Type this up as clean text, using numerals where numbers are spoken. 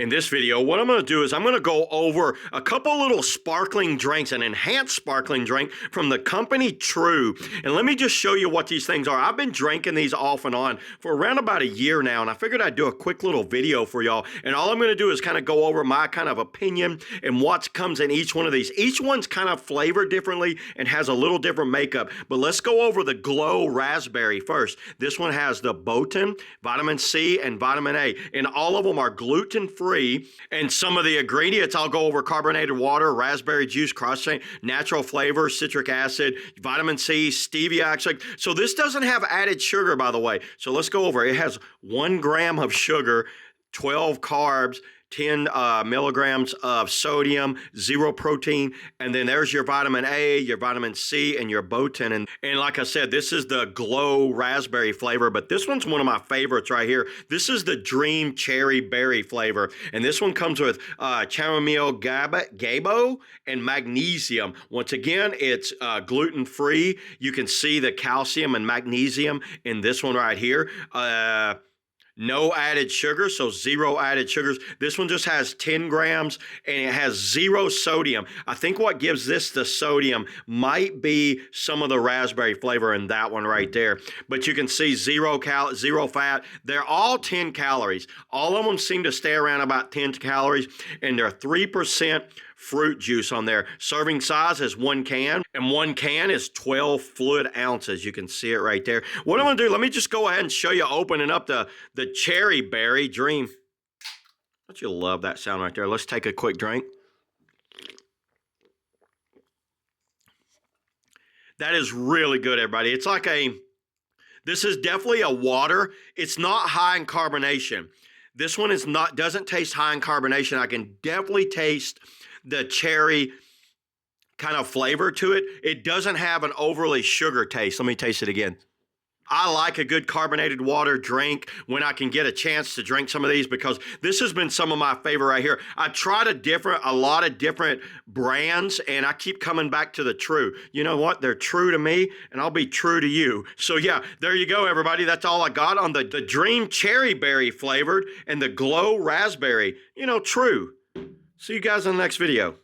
In this video, what I'm going to do is I'm going to go over a couple little sparkling drinks, an enhanced sparkling drink from the company Tru. And let me just show you what these things are. I've been drinking these off and on for around about a year now, and I figured I'd do a quick little video for y'all. And all I'm going to do is kind of go over my kind of opinion and what comes in each one of these. Each one's kind of flavored differently and has a little different makeup. But let's go over the Glow Raspberry first. This one has the biotin, vitamin C, and vitamin A, and all of them are gluten-free. And some of the ingredients, I'll go over carbonated water, raspberry juice, cross-chain, natural flavor, citric acid, vitamin C, stevia extract. So this doesn't have added sugar, by the way. So let's go over. It has 1 gram of sugar, 12 carbs, 10 milligrams of sodium, 0 protein, and then there's your vitamin A, your vitamin C, and your biotin. And like I said, this is the Glow Raspberry flavor, but this one's one of my favorites right here. This is the Dream Cherry Berry flavor, and this one comes with chamomile gabo and magnesium. Once again, it's gluten-free. You can see the calcium and magnesium in this one right here. No added sugar, so 0 added sugars. This one just has 10 grams and it has 0 sodium. I think what gives this the sodium might be some of the raspberry flavor in that one right there. But you can see 0 fat. They're all 10 calories. All of them seem to stay around about 10 calories, and they're 3% fruit juice on there. Serving size is 1 can, and 1 can is 12 fluid ounces. You can see it right there. What I'm gonna do, let me just go ahead and show you opening up the cherry berry Dream. Don't you love that sound right there? Let's take a quick drink. That is really good, everybody. It's like this is definitely a water. It's not high in carbonation. This one doesn't taste high in carbonation. I can definitely taste the cherry kind of flavor to it. It doesn't have an overly sugar taste. Let me taste it again. I like a good carbonated water drink when I can get a chance to drink some of these, because this has been some of my favorite right here. I tried a lot of different brands, and I keep coming back to the Tru. You know what? They're true to me, and I'll be true to you. So yeah, there you go, everybody. That's all I got on the Dream Cherry Berry flavored and the Glow Raspberry. You know, Tru. See you guys in the next video.